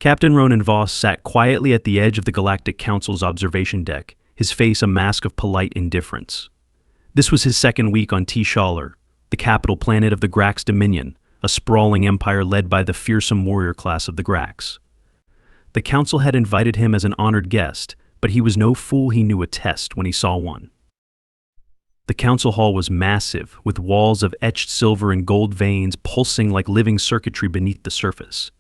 Captain Ronan Voss sat quietly at the edge of the Galactic Council's observation deck, his face a mask of polite indifference. This was his second week on T-Schaller, the capital planet of the Grax Dominion, a sprawling empire led by the fearsome warrior class of the Grax. The council had invited him as an honored guest, but he was no fool. He knew a test when he saw one. The council hall was massive, with walls of etched silver and gold veins pulsing like living circuitry beneath the surface.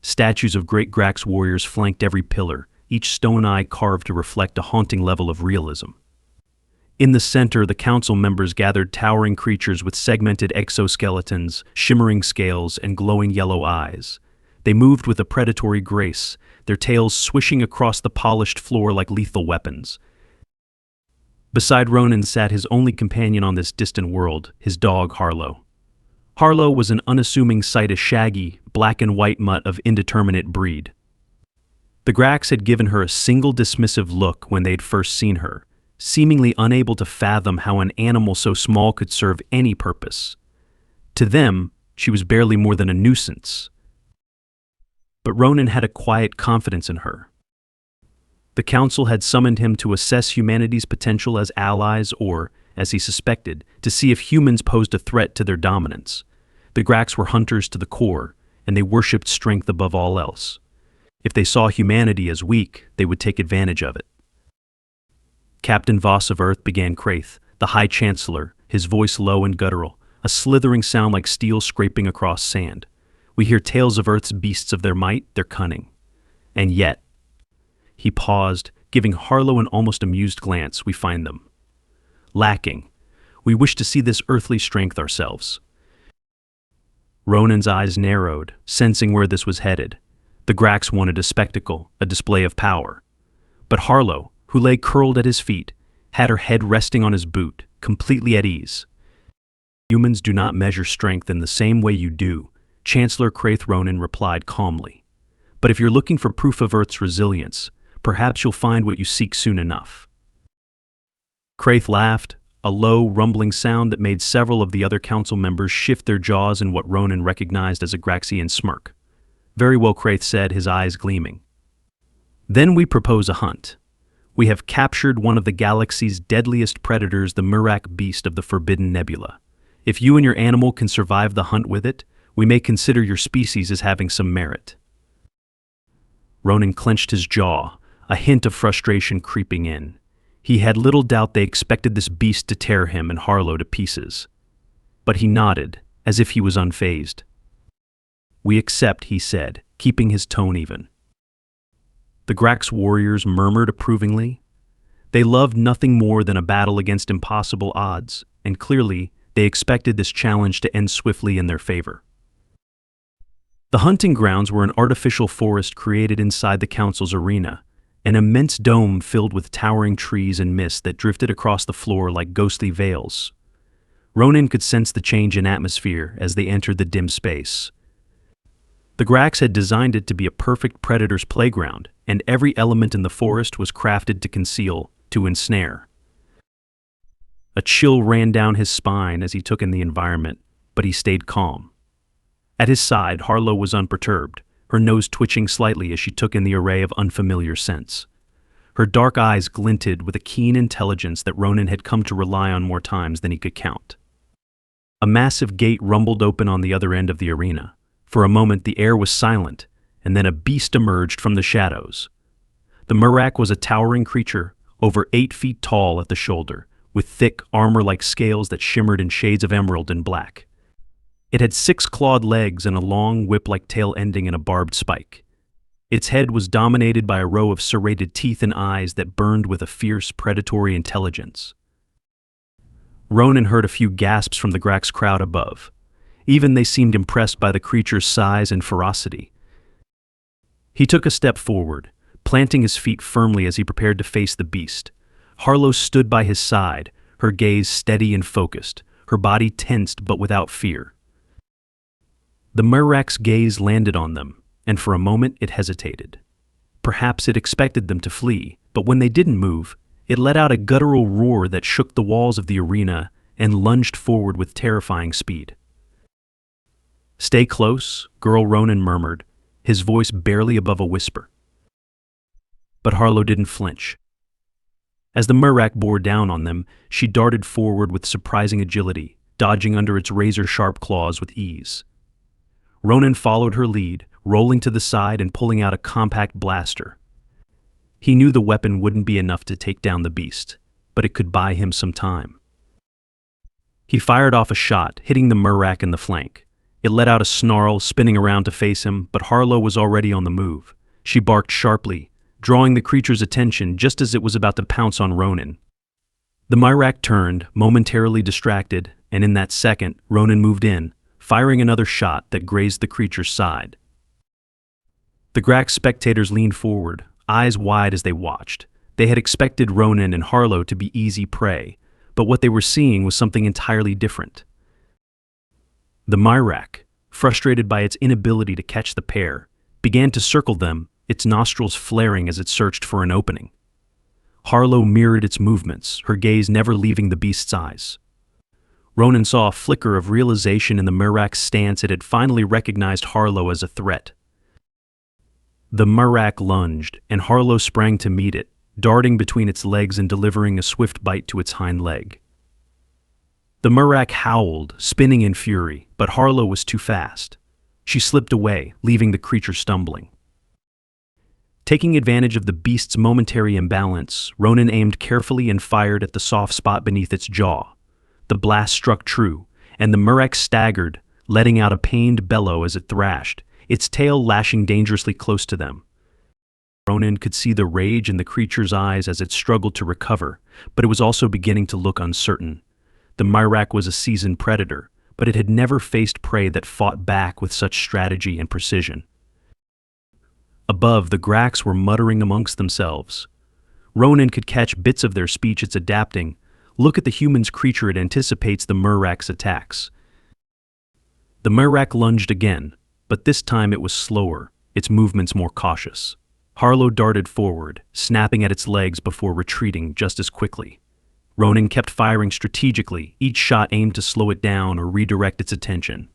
Statues of great Grax warriors flanked every pillar, each stone eye carved to reflect a haunting level of realism. In the center, the council members gathered towering creatures with segmented exoskeletons, shimmering scales, and glowing yellow eyes. They moved with a predatory grace, their tails swishing across the polished floor like lethal weapons. Beside Ronan sat his only companion on this distant world, his dog Harlow. Harlow was an unassuming sight, a shaggy, black and white mutt of indeterminate breed. The Grax had given her a single dismissive look when they'd first seen her, seemingly unable to fathom how an animal so small could serve any purpose. To them, she was barely more than a nuisance. But Ronan had a quiet confidence in her. The council had summoned him to assess humanity's potential as allies or, as he suspected, to see if humans posed a threat to their dominance. The Grax were hunters to the core, and they worshipped strength above all else. If they saw humanity as weak, they would take advantage of it. Captain Voss of Earth, began Kraith, the High Chancellor, his voice low and guttural, a slithering sound like steel scraping across sand. We hear tales of Earth's beasts, of their might, their cunning. And yet, he paused, giving Harlow an almost amused glance, we find them lacking. We wish to see this earthly strength ourselves. Ronan's eyes narrowed, sensing where this was headed. The Grax wanted a spectacle, a display of power. But Harlow, who lay curled at his feet, had her head resting on his boot, completely at ease. Humans do not measure strength in the same way you do, Chancellor Kraith, Ronan replied calmly. But if you're looking for proof of Earth's resilience, perhaps you'll find what you seek soon enough. Kraith laughed, a low, rumbling sound that made several of the other council members shift their jaws in what Ronan recognized as a Graxian smirk. Very well, Kraith said, his eyes gleaming. Then we propose a hunt. We have captured one of the galaxy's deadliest predators, the Murak beast of the Forbidden Nebula. If you and your animal can survive the hunt with it, we may consider your species as having some merit. Ronan clenched his jaw, a hint of frustration creeping in. He had little doubt they expected this beast to tear him and Harlow to pieces. But he nodded, as if he was unfazed. We accept, he said, keeping his tone even. The Grax warriors murmured approvingly. They loved nothing more than a battle against impossible odds, and clearly they expected this challenge to end swiftly in their favor. The hunting grounds were an artificial forest created inside the council's arena, an immense dome filled with towering trees and mist that drifted across the floor like ghostly veils. Ronan could sense the change in atmosphere as they entered the dim space. The Grax had designed it to be a perfect predator's playground, and every element in the forest was crafted to conceal, to ensnare. A chill ran down his spine as he took in the environment, but he stayed calm. At his side, Harlow was unperturbed, her nose twitching slightly as she took in the array of unfamiliar scents. Her dark eyes glinted with a keen intelligence that Ronan had come to rely on more times than he could count. A massive gate rumbled open on the other end of the arena. For a moment the air was silent, and then a beast emerged from the shadows. The Murak was a towering creature, over 8 feet tall at the shoulder, with thick armor like scales that shimmered in shades of emerald and black. It had 6 clawed legs and a long whip-like tail ending in a barbed spike. Its head was dominated by a row of serrated teeth and eyes that burned with a fierce, predatory intelligence. Ronan heard a few gasps from the Grax crowd above. Even they seemed impressed by the creature's size and ferocity. He took a step forward, planting his feet firmly as he prepared to face the beast. Harlow stood by his side, her gaze steady and focused, her body tensed but without fear. The Murak's gaze landed on them, and for a moment it hesitated. Perhaps it expected them to flee, but when they didn't move, it let out a guttural roar that shook the walls of the arena and lunged forward with terrifying speed. Stay close, Girl, Ronan murmured, his voice barely above a whisper. But Harlow didn't flinch. As the Murak bore down on them, she darted forward with surprising agility, dodging under its razor-sharp claws with ease. Ronan followed her lead, rolling to the side and pulling out a compact blaster. He knew the weapon wouldn't be enough to take down the beast, but it could buy him some time. He fired off a shot, hitting the Murak in the flank. It let out a snarl, spinning around to face him, but Harlow was already on the move. She barked sharply, drawing the creature's attention just as it was about to pounce on Ronan. The Murak turned, momentarily distracted, and in that second, Ronan moved in, firing another shot that grazed the creature's side. The Grax spectators leaned forward, eyes wide as they watched. They had expected Ronan and Harlow to be easy prey, but what they were seeing was something entirely different. The Murak, frustrated by its inability to catch the pair, began to circle them, its nostrils flaring as it searched for an opening. Harlow mirrored its movements, her gaze never leaving the beast's eyes. Ronan saw a flicker of realization in the Murak's stance. It had finally recognized Harlow as a threat. The Murak lunged, and Harlow sprang to meet it, darting between its legs and delivering a swift bite to its hind leg. The Murak howled, spinning in fury, but Harlow was too fast. She slipped away, leaving the creature stumbling. Taking advantage of the beast's momentary imbalance, Ronan aimed carefully and fired at the soft spot beneath its jaw. The blast struck true, and the Murak staggered, letting out a pained bellow as it thrashed, its tail lashing dangerously close to them. Ronan could see the rage in the creature's eyes as it struggled to recover, but it was also beginning to look uncertain. The Murak was a seasoned predator, but it had never faced prey that fought back with such strategy and precision. Above, the Grax were muttering amongst themselves. Ronan could catch bits of their speech. It's adapting. Look at the human's creature, it anticipates the Murak's attacks. The Murak lunged again, but this time it was slower, its movements more cautious. Harlow darted forward, snapping at its legs before retreating just as quickly. Ronan kept firing strategically, each shot aimed to slow it down or redirect its attention.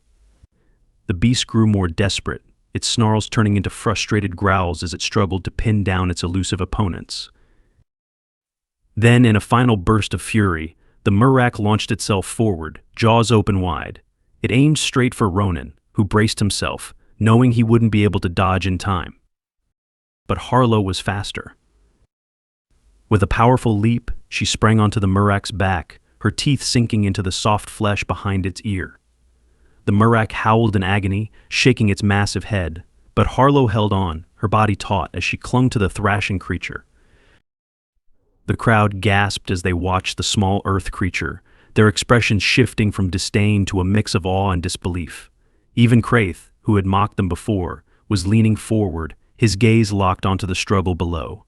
The beast grew more desperate, its snarls turning into frustrated growls as it struggled to pin down its elusive opponents. Then, in a final burst of fury, the Murak launched itself forward, jaws open wide. It aimed straight for Ronan, who braced himself, knowing he wouldn't be able to dodge in time. But Harlow was faster. With a powerful leap, she sprang onto the Murak's back, her teeth sinking into the soft flesh behind its ear. The Murak howled in agony, shaking its massive head, but Harlow held on, her body taut as she clung to the thrashing creature. The crowd gasped as they watched the small earth creature, their expressions shifting from disdain to a mix of awe and disbelief. Even Kraith, who had mocked them before, was leaning forward, his gaze locked onto the struggle below.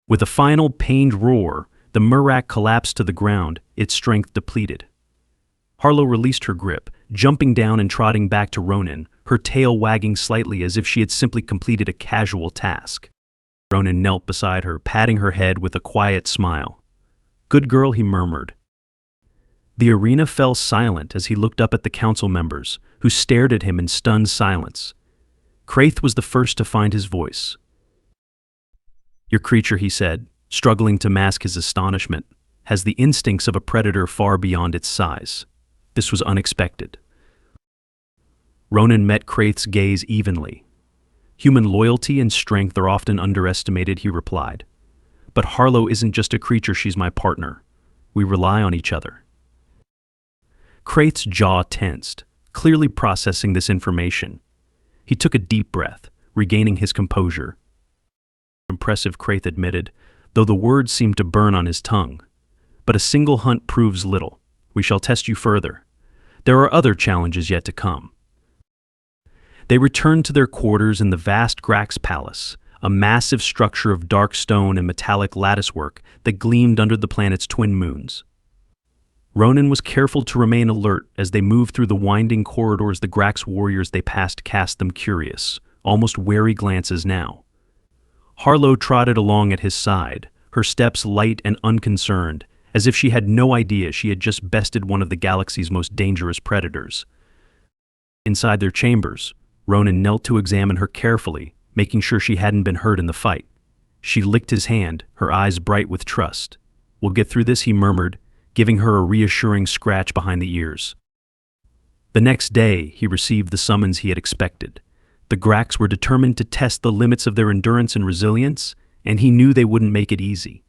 With a final pained roar, the Murak collapsed to the ground, its strength depleted. Harlow released her grip, jumping down and trotting back to Ronan, her tail wagging slightly as if she had simply completed a casual task. Ronan knelt beside her, patting her head with a quiet smile. "Good girl," he murmured. The arena fell silent as he looked up at the council members, who stared at him in stunned silence. Kraith was the first to find his voice. "Your creature," he said, struggling to mask his astonishment, "has the instincts of a predator far beyond its size. This was unexpected." Ronan met Kraith's gaze evenly. "Human loyalty and strength are often underestimated," he replied. "But Harlow isn't just a creature, she's my partner. We rely on each other." Kraith's jaw tensed, clearly processing this information. He took a deep breath, regaining his composure. "Impressive," Kraith admitted, though the words seemed to burn on his tongue. "But a single hunt proves little. We shall test you further. There are other challenges yet to come." They returned to their quarters in the vast Grax Palace, a massive structure of dark stone and metallic latticework that gleamed under the planet's twin moons. Ronan was careful to remain alert as they moved through the winding corridors. The Grax warriors they passed cast them curious, almost wary glances now. Harlow trotted along at his side, her steps light and unconcerned, as if she had no idea she had just bested one of the galaxy's most dangerous predators. Inside their chambers, Ronan knelt to examine her carefully, making sure she hadn't been hurt in the fight. She licked his hand, her eyes bright with trust. "We'll get through this," he murmured, giving her a reassuring scratch behind the ears. The next day, he received the summons he had expected. The Grax were determined to test the limits of their endurance and resilience, and he knew they wouldn't make it easy.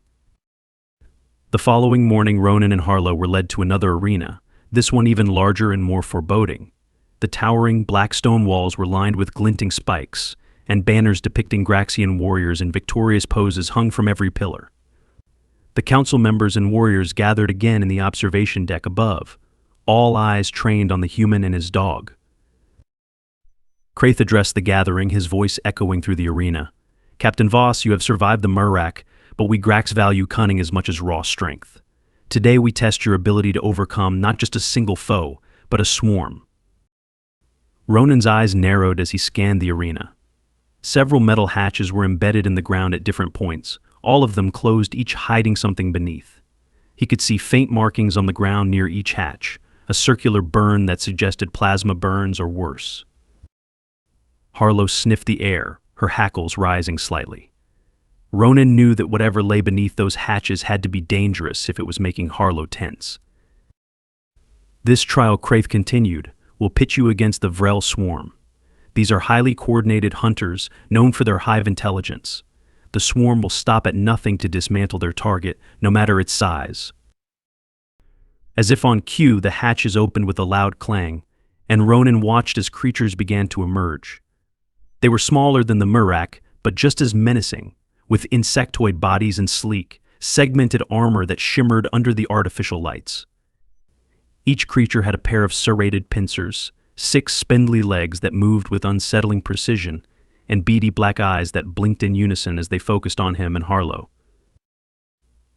The following morning, Ronan and Harlow were led to another arena, this one even larger and more foreboding. The towering black stone walls were lined with glinting spikes, and banners depicting Graxian warriors in victorious poses hung from every pillar. The council members and warriors gathered again in the observation deck above, all eyes trained on the human and his dog. Kraith addressed the gathering, his voice echoing through the arena. "Captain Voss, you have survived the Murak, but we Grax value cunning as much as raw strength. Today we test your ability to overcome not just a single foe, but a swarm." Ronan's eyes narrowed as he scanned the arena. Several metal hatches were embedded in the ground at different points, all of them closed, each hiding something beneath. He could see faint markings on the ground near each hatch, a circular burn that suggested plasma burns or worse. Harlow sniffed the air, her hackles rising slightly. Ronan knew that whatever lay beneath those hatches had to be dangerous if it was making Harlow tense. "This trial," Kraith continued, "will pit you against the Vrel swarm. These are highly coordinated hunters, known for their hive intelligence. The swarm will stop at nothing to dismantle their target, no matter its size." As if on cue, the hatches opened with a loud clang, and Ronan watched as creatures began to emerge. They were smaller than the Murak, but just as menacing, with insectoid bodies and sleek, segmented armor that shimmered under the artificial lights. Each creature had a pair of serrated pincers, 6 spindly legs that moved with unsettling precision, and beady black eyes that blinked in unison as they focused on him and Harlow.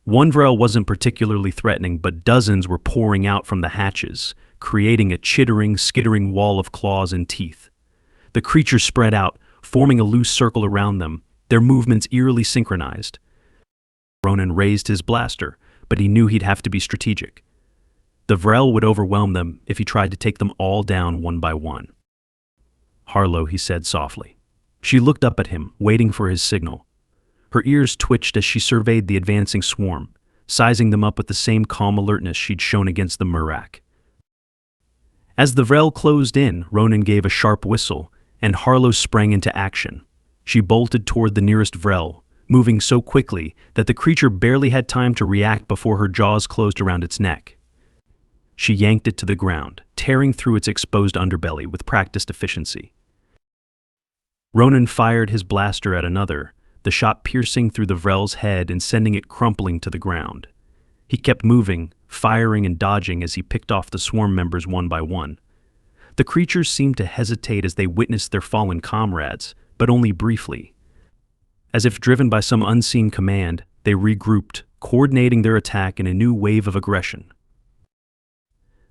One Vrel wasn't particularly threatening, but dozens were pouring out from the hatches, creating a chittering, skittering wall of claws and teeth. The creatures spread out, forming a loose circle around them, their movements eerily synchronized. Ronan raised his blaster, but he knew he'd have to be strategic. The Vrel would overwhelm them if he tried to take them all down one by one. "Harlow," he said softly. She looked up at him, waiting for his signal. Her ears twitched as she surveyed the advancing swarm, sizing them up with the same calm alertness she'd shown against the Murak. As the Vrel closed in, Ronan gave a sharp whistle, and Harlow sprang into action. She bolted toward the nearest Vrel, moving so quickly that the creature barely had time to react before her jaws closed around its neck. She yanked it to the ground, tearing through its exposed underbelly with practiced efficiency. Ronan fired his blaster at another, the shot piercing through the Vrel's head and sending it crumpling to the ground. He kept moving, firing and dodging as he picked off the swarm members one by one. The creatures seemed to hesitate as they witnessed their fallen comrades, but only briefly. As if driven by some unseen command, they regrouped, coordinating their attack in a new wave of aggression.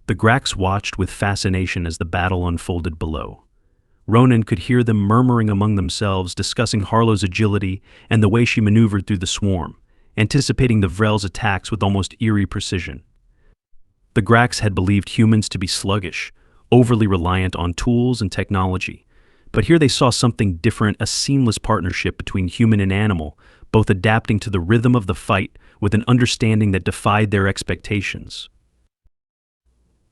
The Grax watched with fascination as the battle unfolded below. Ronan could hear them murmuring among themselves, discussing Harlow's agility and the way she maneuvered through the swarm, anticipating the Vrel's attacks with almost eerie precision. The Grax had believed humans to be sluggish, overly reliant on tools and technology, but here they saw something different, a seamless partnership between human and animal, both adapting to the rhythm of the fight with an understanding that defied their expectations.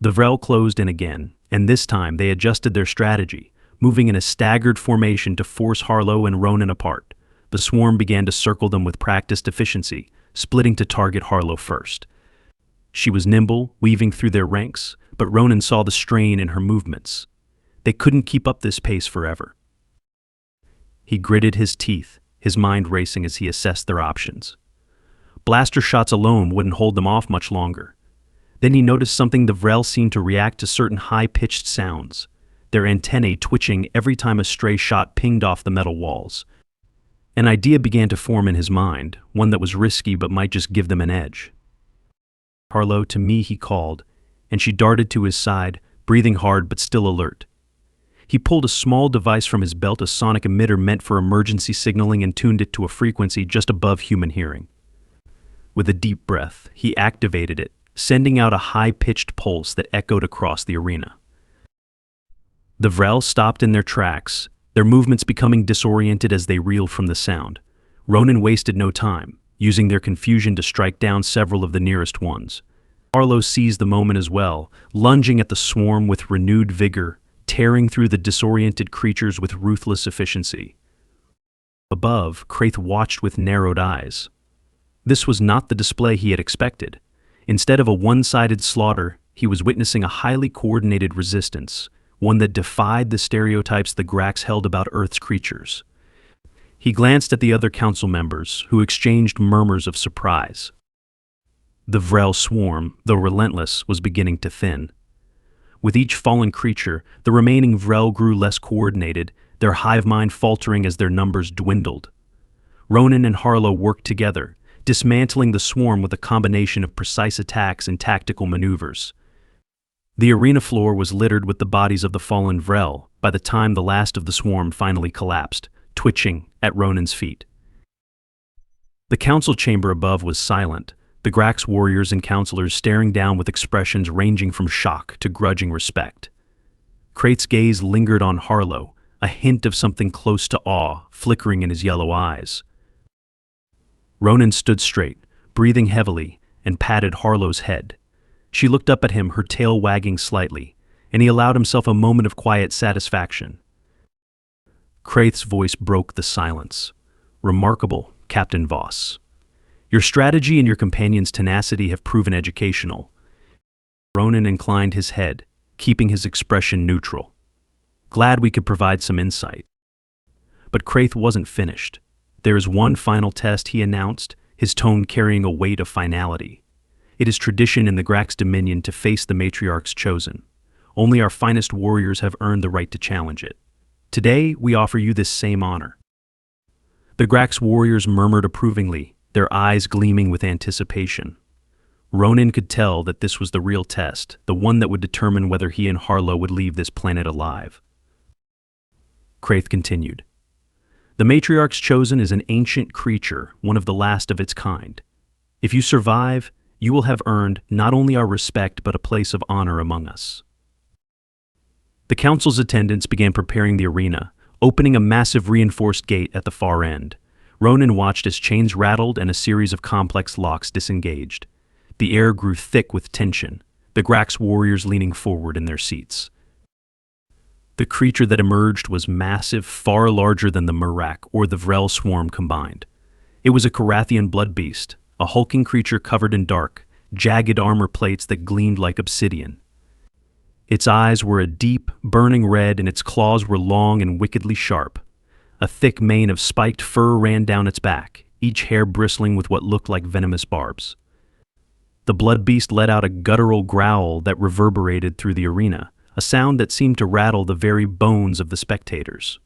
The Vrel closed in again, and this time they adjusted their strategy, moving in a staggered formation to force Harlow and Ronan apart. The swarm began to circle them with practiced efficiency, splitting to target Harlow first. She was nimble, weaving through their ranks, but Ronan saw the strain in her movements. They couldn't keep up this pace forever. He gritted his teeth, his mind racing as he assessed their options. Blaster shots alone wouldn't hold them off much longer. Then he noticed something. The Vrel seemed to react to certain high-pitched sounds, their antennae twitching every time a stray shot pinged off the metal walls. An idea began to form in his mind, one that was risky but might just give them an edge. "Harlow, to me," he called, and she darted to his side, breathing hard but still alert. He pulled a small device from his belt, a sonic emitter meant for emergency signaling, and tuned it to a frequency just above human hearing. With a deep breath, he activated it, sending out a high-pitched pulse that echoed across the arena. The Vrel stopped in their tracks, their movements becoming disoriented as they reeled from the sound. Ronan wasted no time, using their confusion to strike down several of the nearest ones. Harlow seized the moment as well, lunging at the swarm with renewed vigor, tearing through the disoriented creatures with ruthless efficiency. Above, Kraith watched with narrowed eyes. This was not the display he had expected. Instead of a one-sided slaughter, he was witnessing a highly coordinated resistance, one that defied the stereotypes the Grax held about Earth's creatures. He glanced at the other council members, who exchanged murmurs of surprise. The Vrel swarm, though relentless, was beginning to thin. With each fallen creature, the remaining Vrel grew less coordinated, their hive mind faltering as their numbers dwindled. Ronan and Harlow worked together, dismantling the swarm with a combination of precise attacks and tactical maneuvers. The arena floor was littered with the bodies of the fallen Vrel by the time the last of the swarm finally collapsed, twitching at Ronan's feet. The council chamber above was silent, the Grax warriors and counselors staring down with expressions ranging from shock to grudging respect. Kraith's gaze lingered on Harlow, a hint of something close to awe flickering in his yellow eyes. Ronan stood straight, breathing heavily, and patted Harlow's head. She looked up at him, her tail wagging slightly, and he allowed himself a moment of quiet satisfaction. Kraith's voice broke the silence. "Remarkable, Captain Voss. Your strategy and your companion's tenacity have proven educational." Ronan inclined his head, keeping his expression neutral. "Glad we could provide some insight." But Kraith wasn't finished. "There is one final test," he announced, his tone carrying a weight of finality. "It is tradition in the Grax Dominion to face the matriarch's chosen. Only our finest warriors have earned the right to challenge it. Today, we offer you this same honor." The Grax warriors murmured approvingly, their eyes gleaming with anticipation. Ronan could tell that this was the real test, the one that would determine whether he and Harlow would leave this planet alive. Kraith continued. "The matriarch's chosen is an ancient creature, one of the last of its kind. If you survive, you will have earned not only our respect but a place of honor among us." The council's attendants began preparing the arena, opening a massive reinforced gate at the far end. Ronan watched as chains rattled and a series of complex locks disengaged. The air grew thick with tension, the Grax warriors leaning forward in their seats. The creature that emerged was massive, far larger than the Murak or the Vrel swarm combined. It was a Carathian blood beast, a hulking creature covered in dark, jagged armor plates that gleamed like obsidian. Its eyes were a deep, burning red and its claws were long and wickedly sharp. A thick mane of spiked fur ran down its back, each hair bristling with what looked like venomous barbs. The blood beast let out a guttural growl that reverberated through the arena, a sound that seemed to rattle the very bones of the spectators.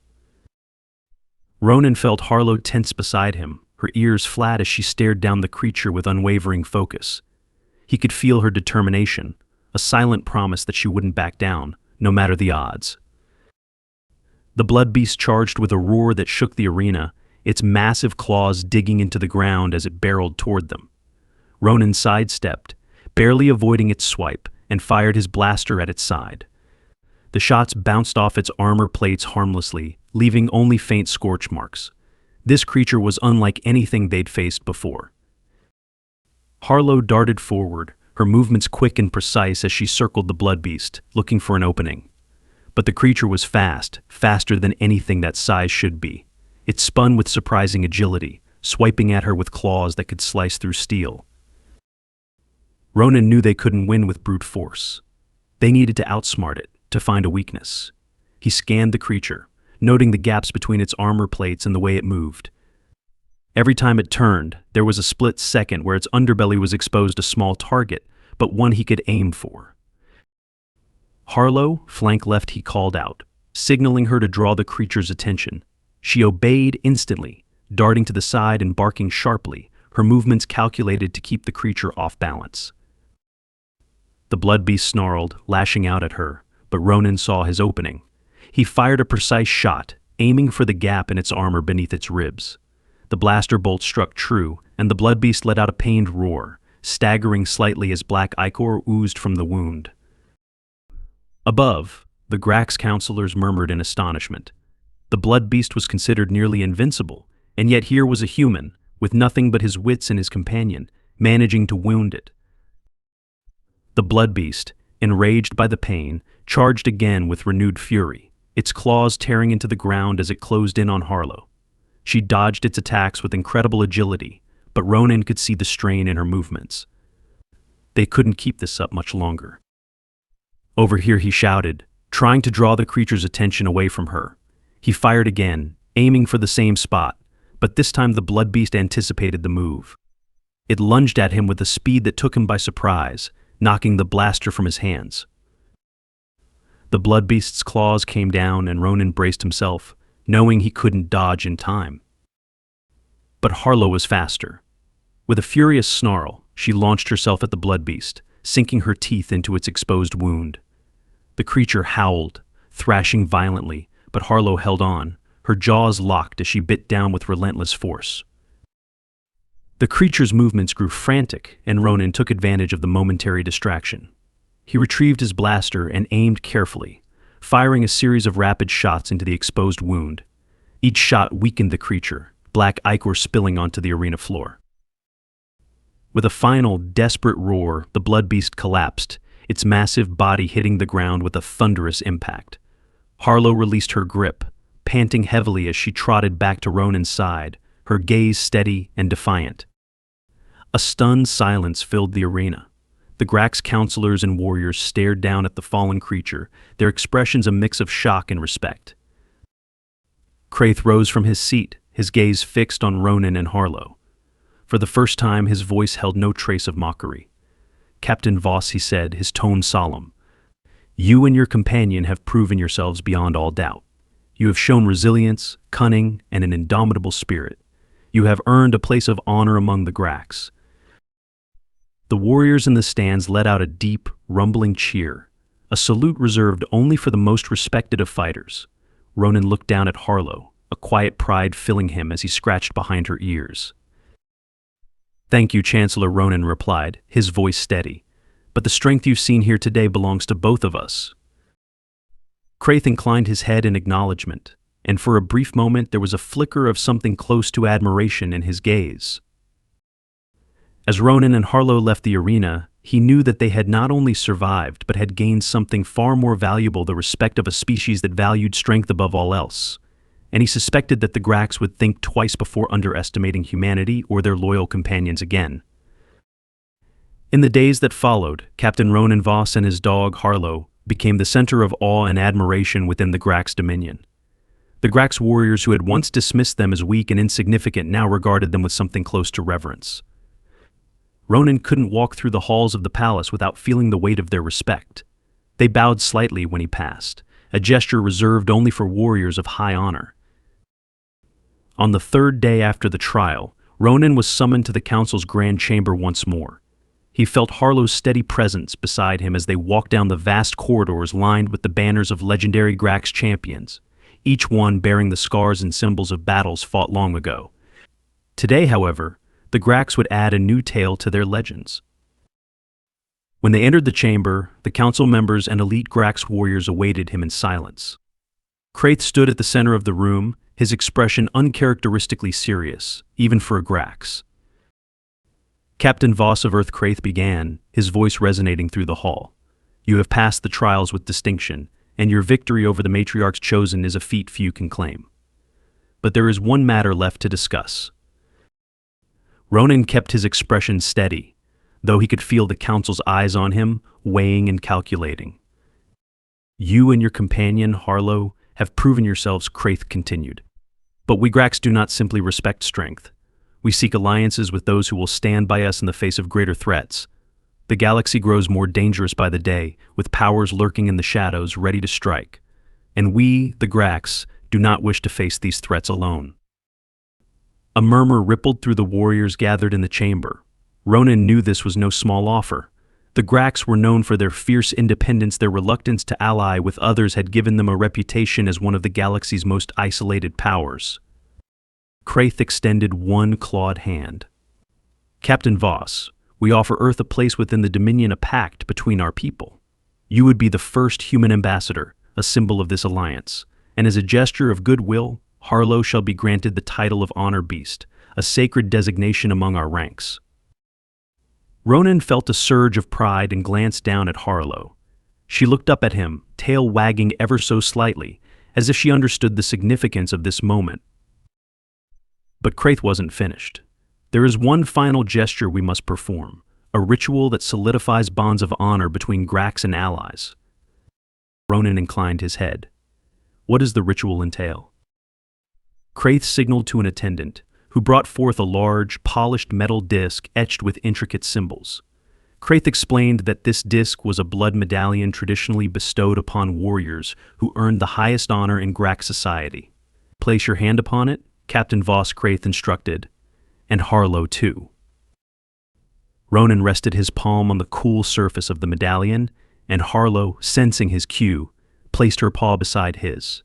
Ronan felt Harlow tense beside him, her ears flat as she stared down the creature with unwavering focus. He could feel her determination, a silent promise that she wouldn't back down, no matter the odds. The blood beast charged with a roar that shook the arena, its massive claws digging into the ground as it barreled toward them. Ronan sidestepped, barely avoiding its swipe, and fired his blaster at its side. The shots bounced off its armor plates harmlessly, leaving only faint scorch marks. This creature was unlike anything they'd faced before. Harlow darted forward, her movements quick and precise as she circled the blood beast, looking for an opening. But the creature was fast, faster than anything that size should be. It spun with surprising agility, swiping at her with claws that could slice through steel. Ronan knew they couldn't win with brute force. They needed to outsmart it, to find a weakness. He scanned the creature, noting the gaps between its armor plates and the way it moved. Every time it turned, there was a split second where its underbelly was exposed a small target, but one he could aim for. "Harlow, flank left," he called out, signaling her to draw the creature's attention. She obeyed instantly, darting to the side and barking sharply, her movements calculated to keep the creature off balance. The blood beast snarled, lashing out at her, but Ronan saw his opening. He fired a precise shot, aiming for the gap in its armor beneath its ribs. The blaster bolt struck true, and the blood beast let out a pained roar, staggering slightly as black ichor oozed from the wound. Above, The Grax counselors murmured in astonishment. The blood beast was considered nearly invincible, and yet here was a human, with nothing but his wits and his companion, managing to wound it. The blood beast, enraged by the pain, charged again with renewed fury, its claws tearing into the ground as it closed in on Harlow. She dodged its attacks with incredible agility, but Ronan could see the strain in her movements. They couldn't keep this up much longer. "Over here," he shouted, trying to draw the creature's attention away from her. He fired again, aiming for the same spot, but this time the blood beast anticipated the move. It lunged at him with a speed that took him by surprise, knocking the blaster from his hands. The blood beast's claws came down and Ronan braced himself, knowing he couldn't dodge in time. But Harlow was faster. With a furious snarl, she launched herself at the blood beast, sinking her teeth into its exposed wound. The creature howled, thrashing violently, but Harlow held on, her jaws locked as she bit down with relentless force. The creature's movements grew frantic, and Ronan took advantage of the momentary distraction. He retrieved his blaster and aimed carefully, firing a series of rapid shots into the exposed wound. Each shot weakened the creature, black ichor spilling onto the arena floor. With a final, desperate roar, the blood beast collapsed, its massive body hitting the ground with a thunderous impact. Harlow released her grip, panting heavily as she trotted back to Ronan's side, her gaze steady and defiant. A stunned silence filled the arena. The Grax counselors and warriors stared down at the fallen creature, their expressions a mix of shock and respect. Kraith rose from his seat, his gaze fixed on Ronan and Harlow. For the first time, his voice held no trace of mockery. "Captain Voss," he said, his tone solemn, "you and your companion have proven yourselves beyond all doubt. You have shown resilience, cunning, and an indomitable spirit. You have earned a place of honor among the Grax." The warriors in the stands let out a deep, rumbling cheer, a salute reserved only for the most respected of fighters. Ronan looked down at Harlow, a quiet pride filling him as he scratched behind her ears. "Thank you, Chancellor," Ronan replied, his voice steady. "But the strength you've seen here today belongs to both of us." Kraith inclined his head in acknowledgement, and for a brief moment there was a flicker of something close to admiration in his gaze. As Ronan and Harlow left the arena, he knew that they had not only survived but had gained something far more valuable, the respect of a species that valued strength above all else. And he suspected that the Grax would think twice before underestimating humanity or their loyal companions again. In the days that followed, Captain Ronan Voss and his dog Harlow became the center of awe and admiration within the Grax dominion. The Grax warriors who had once dismissed them as weak and insignificant now regarded them with something close to reverence. Ronan couldn't walk through the halls of the palace without feeling the weight of their respect. They bowed slightly when he passed, a gesture reserved only for warriors of high honor. On the third day after the trial, Ronan was summoned to the council's grand chamber once more. He felt Harlow's steady presence beside him as they walked down the vast corridors lined with the banners of legendary Grax champions, each one bearing the scars and symbols of battles fought long ago. Today, however, the Grax would add a new tale to their legends. When they entered the chamber, the council members and elite Grax warriors awaited him in silence. Kraith stood at the center of the room, his expression uncharacteristically serious, even for a Grax. Captain Voss of Earth, Kraith began, his voice resonating through the hall. "You have passed the trials with distinction, and your victory over the matriarchs chosen is a feat few can claim. But there is one matter left to discuss." Ronan kept his expression steady, though he could feel the council's eyes on him, weighing and calculating. "You and your companion, Harlow, have proven yourselves," Kraith continued. "But we Grax do not simply respect strength. We seek alliances with those who will stand by us in the face of greater threats. The galaxy grows more dangerous by the day, with powers lurking in the shadows ready to strike. And we, the Grax, do not wish to face these threats alone." A murmur rippled through the warriors gathered in the chamber. Ronan knew this was no small offer. The Grax were known for their fierce independence. Their reluctance to ally with others had given them a reputation as one of the galaxy's most isolated powers. Kraith extended one clawed hand. "Captain Voss, we offer Earth a place within the Dominion, a pact between our people. You would be the first human ambassador, a symbol of this alliance, and as a gesture of goodwill, Harlow shall be granted the title of Honor Beast, a sacred designation among our ranks." Ronan felt a surge of pride and glanced down at Harlow. She looked up at him, tail wagging ever so slightly, as if she understood the significance of this moment. But Kraith wasn't finished. "There is one final gesture we must perform, a ritual that solidifies bonds of honor between Grax and allies." Ronan inclined his head. "What does the ritual entail?" Kraith signaled to an attendant, who brought forth a large, polished metal disc etched with intricate symbols. Kraith explained that this disc was a blood medallion traditionally bestowed upon warriors who earned the highest honor in Grax society. "Place your hand upon it," Captain Voss Kraith instructed, "and Harlow too." Ronan rested his palm on the cool surface of the medallion, and Harlow, sensing his cue, placed her paw beside his.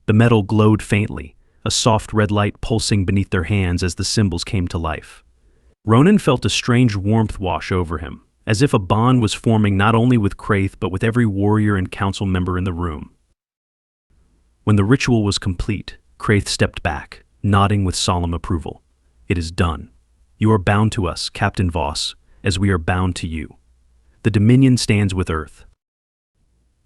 The metal glowed faintly, a soft red light pulsing beneath their hands as the symbols came to life. Ronan felt a strange warmth wash over him, as if a bond was forming not only with Kraith but with every warrior and council member in the room. When the ritual was complete, Kraith stepped back, nodding with solemn approval. "It is done. You are bound to us, Captain Voss, as we are bound to you. The Dominion stands with Earth."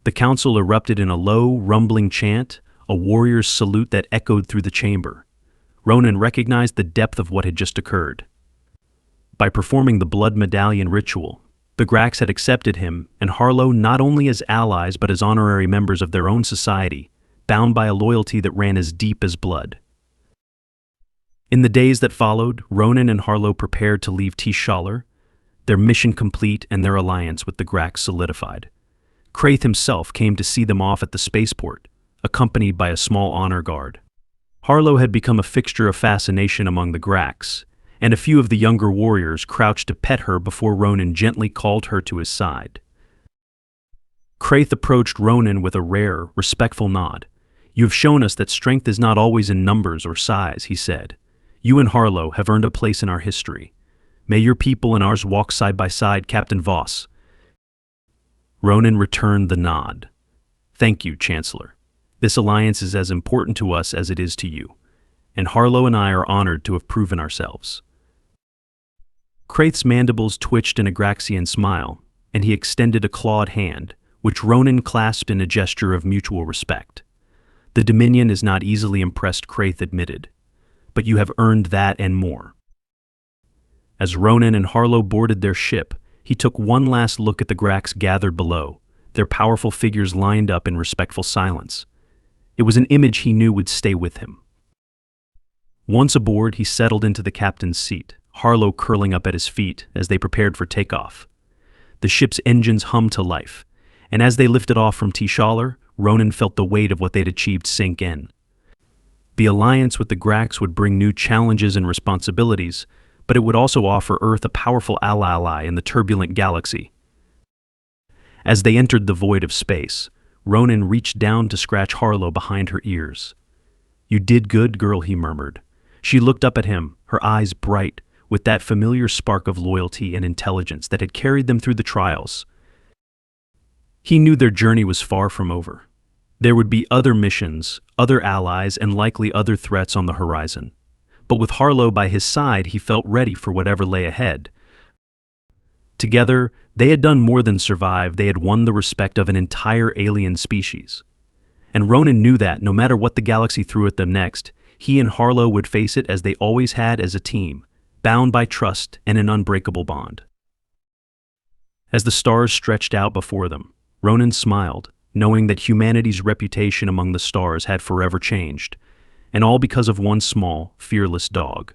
The council erupted in a low, rumbling chant, a warrior's salute that echoed through the chamber. Ronan recognized the depth of what had just occurred. By performing the blood medallion ritual, the Grax had accepted him and Harlow not only as allies but as honorary members of their own society, bound by a loyalty that ran as deep as blood. In the days that followed, Ronan and Harlow prepared to leave Tishalar, their mission complete and their alliance with the Grax solidified. Kraith himself came to see them off at the spaceport, accompanied by a small honor guard. Harlow had become a fixture of fascination among the Grax, and a few of the younger warriors crouched to pet her before Ronan gently called her to his side. Kraith approached Ronan with a rare, respectful nod. "You have shown us that strength is not always in numbers or size," he said. "You and Harlow have earned a place in our history. May your people and ours walk side by side, Captain Voss." Ronan returned the nod. "Thank you, Chancellor. This alliance is as important to us as it is to you, and Harlow and I are honored to have proven ourselves." Kraith's mandibles twitched in a Graxian smile, and he extended a clawed hand, which Ronan clasped in a gesture of mutual respect. "The Dominion is not easily impressed," Kraith admitted, "but you have earned that and more." As Ronan and Harlow boarded their ship, he took one last look at the Grax gathered below, their powerful figures lined up in respectful silence. It was an image he knew would stay with him. Once aboard, he settled into the captain's seat, Harlow curling up at his feet as they prepared for takeoff. The ship's engines hummed to life, and as they lifted off from Tishalar, Ronan felt the weight of what they'd achieved sink in. The alliance with the Grax would bring new challenges and responsibilities, but it would also offer Earth a powerful ally in the turbulent galaxy. As they entered the void of space, Ronan reached down to scratch Harlow behind her ears. "You did good, girl," he murmured. She looked up at him, her eyes bright, with that familiar spark of loyalty and intelligence that had carried them through the trials. He knew their journey was far from over. There would be other missions, other allies, and likely other threats on the horizon. But with Harlow by his side, he felt ready for whatever lay ahead. Together, they had done more than survive, they had won the respect of an entire alien species. And Ronan knew that, no matter what the galaxy threw at them next, he and Harlow would face it as they always had, as a team, bound by trust and an unbreakable bond. As the stars stretched out before them, Ronan smiled, knowing that humanity's reputation among the stars had forever changed, and all because of one small, fearless dog.